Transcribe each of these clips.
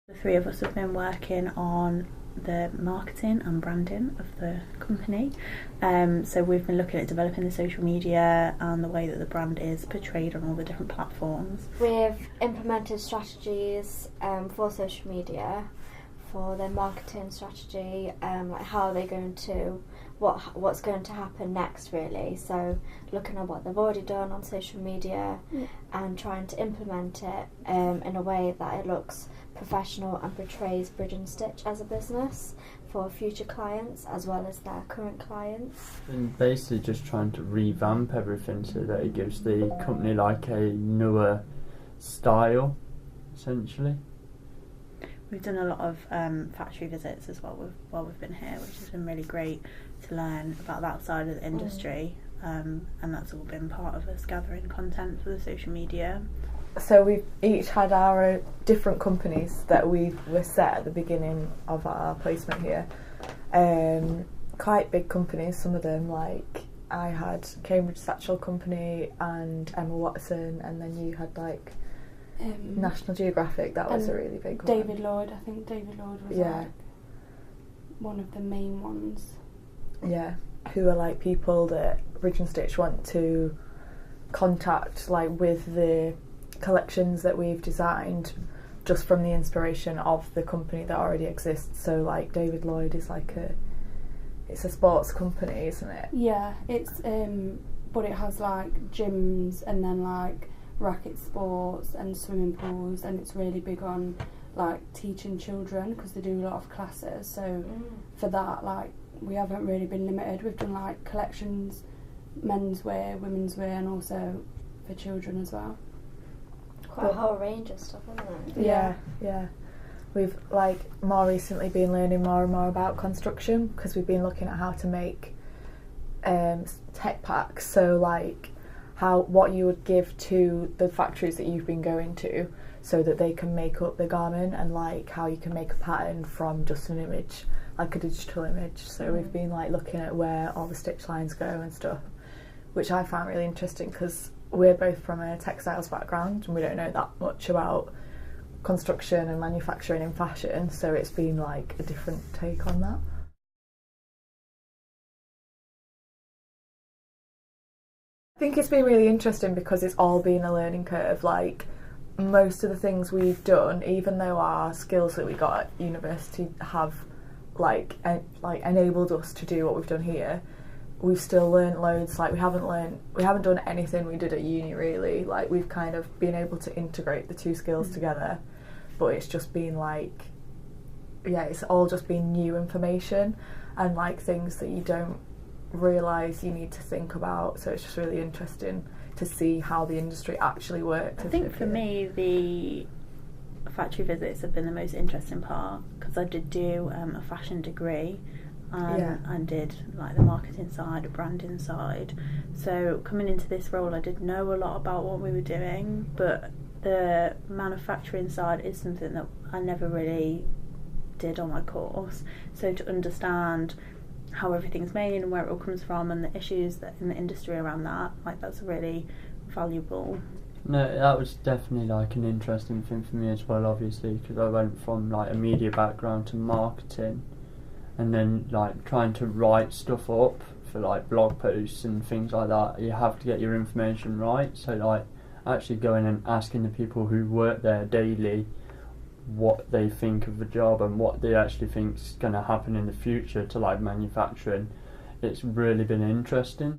The three of us have been working on the marketing and branding of the company. So we've been looking at developing the social media and the way that the brand is portrayed on all the different platforms. We've implemented strategies for social media, for their marketing strategy, like how they're going to, what's going to happen next really. So looking at what they've already done on social media and trying to implement it in a way that it looks professional and portrays Bridge and Stitch as a business for future clients as well as their current clients. And basically just trying to revamp everything so that it gives the company like a newer style, essentially. We've done a lot of factory visits as well while we've been here, which has been really great to learn about that side of the industry, and that's all been part of us gathering content for the social media. So we've each had our different companies that we were set at the beginning of our placement here. Quite big companies, some of them, like I had Cambridge Satchel Company and Emma Watson, and then you had like National Geographic. That was a really big one. David Lloyd, I think David Lloyd was like one of the main ones. Yeah, who are like people that Bridge and Stitch want to contact, like with the collections that we've designed just from the inspiration of the company that already exists. So like David Lloyd is like it's a sports company, isn't it? Yeah, it's but it has like gyms and then like racket sports and swimming pools, and it's really big on like teaching children because they do a lot of classes. So for that, like we haven't really been limited. We've done like collections, menswear, women's wear, and also for children as well. Quite a whole range of stuff, isn't it? Yeah. We've like more recently been learning more and more about construction because we've been looking at how to make tech packs. So like what you would give to the factories that you've been going to so that they can make up the garment, and like how you can make a pattern from just an image, like a digital image. So we've been like looking at where all the stitch lines go and stuff, which I found really interesting because we're both from a textiles background and we don't know that much about construction and manufacturing in fashion, so it's been like a different take on that. I think it's been really interesting because it's all been a learning curve. Like most of the things we've done, even though our skills that we got at university have like enabled us to do what we've done here, we've still learnt loads. Like we haven't done anything we did at uni really. Like we've kind of been able to integrate the two skills together, but it's just been like, it's all just been new information and like things that you don't realise you need to think about. So it's just really interesting to see how the industry actually works. I think for me the factory visits have been the most interesting part because I did do a fashion degree. And did like the marketing side, the branding side. So coming into this role I did know a lot about what we were doing, but the manufacturing side is something that I never really did on my course. So to understand how everything's made and where it all comes from and the issues that in the industry around that, like that's really valuable. No, that was definitely like an interesting thing for me as well, obviously, because I went from like a media background to marketing. And then like trying to write stuff up for like blog posts and things like that, you have to get your information right. So like actually going and asking the people who work there daily what they think of the job and what they actually think is going to happen in the future to like manufacturing, it's really been interesting.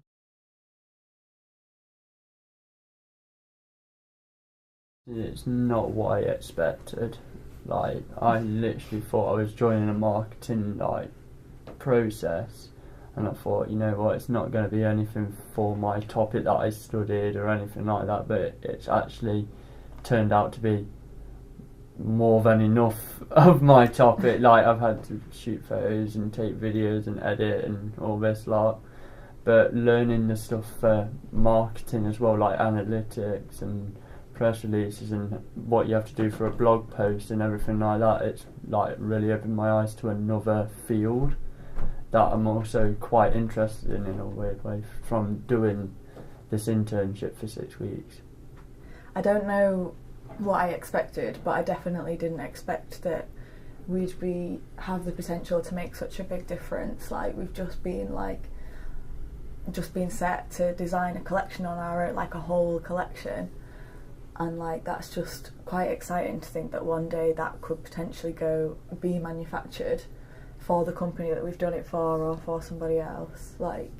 It's not what I expected. Like I literally thought I was joining a marketing like process, and I thought, you know what, it's not going to be anything for my topic that I studied or anything like that, but it's actually turned out to be more than enough of my topic. Like I've had to shoot photos and take videos and edit and all this lot, but learning the stuff for marketing as well, like analytics and press releases and what you have to do for a blog post and everything like that, it's like really opened my eyes to another field that I'm also quite interested in a weird way from doing this internship for 6 weeks. I don't know what I expected, but I definitely didn't expect that we'd have the potential to make such a big difference. Like, we've just been set to design a collection on our own, like a whole collection, and like that's just quite exciting to think that one day that could potentially be manufactured for the company that we've done it for, or for somebody else. Like,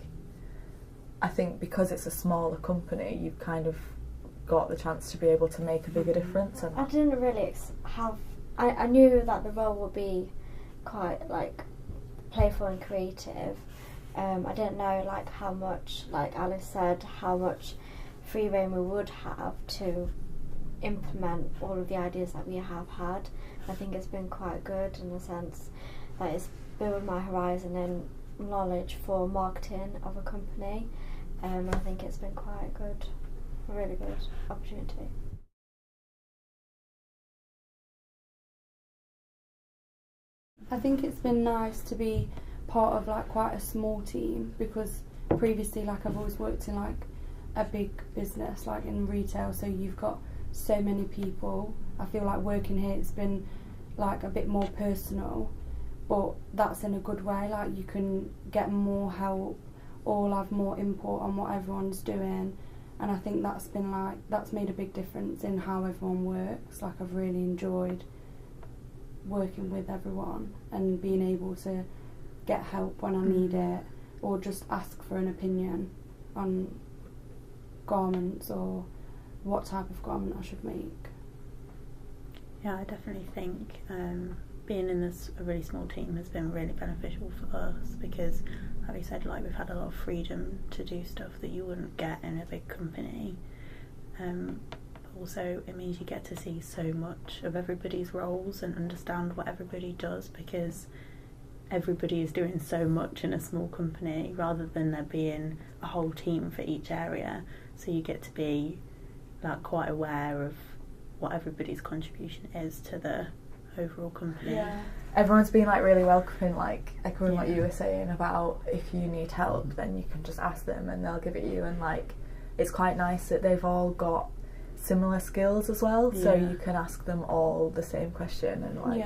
I think because it's a smaller company, you've kind of got the chance to be able to make a bigger difference. And I didn't really I knew that the role would be quite like playful and creative. I didn't know like how much, like Alice said, how much free rein we would have to implement all of the ideas that we have had. I think it's been quite good in the sense that it's built my horizon and knowledge for marketing of a company. I think it's been quite good, a really good opportunity. I think it's been nice to be part of like quite a small team, because previously like I've always worked in like a big business, like in retail, so you've got so many people. I feel like working here it's been like a bit more personal, but that's in a good way. Like you can get more help, all have more input on what everyone's doing, and I think that's made a big difference in how everyone works. Like I've really enjoyed working with everyone and being able to get help when I need it, or just ask for an opinion on garments or what type of garment I should make. Yeah, I definitely think being in a really small team has been really beneficial for us, because like we said, like we've had a lot of freedom to do stuff that you wouldn't get in a big company. Also, it means you get to see so much of everybody's roles and understand what everybody does, because everybody is doing so much in a small company rather than there being a whole team for each area. So you get to be like quite aware of what everybody's contribution is to the overall company. Yeah. Everyone's been like really welcoming, like echoing what you were saying about if you need help then you can just ask them and they'll give it you, and like it's quite nice that they've all got similar skills as well, so you can ask them all the same question and like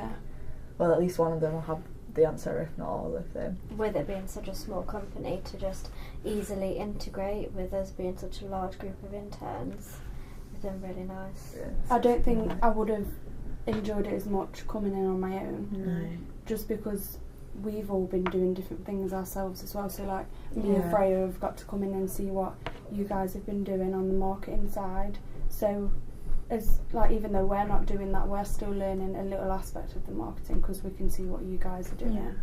well, at least one of them will have the answer, if not all of them. With it being such a small company, to just easily integrate with us being such a large group of interns, it's been really nice. I don't think I would have enjoyed it as much coming in on my own. No. Just because we've all been doing different things ourselves as well, so like me and Freya have got to come in and see what you guys have been doing on the marketing side. So as like, even though we're not doing that, we're still learning a little aspect of the marketing because we can see what you guys are doing.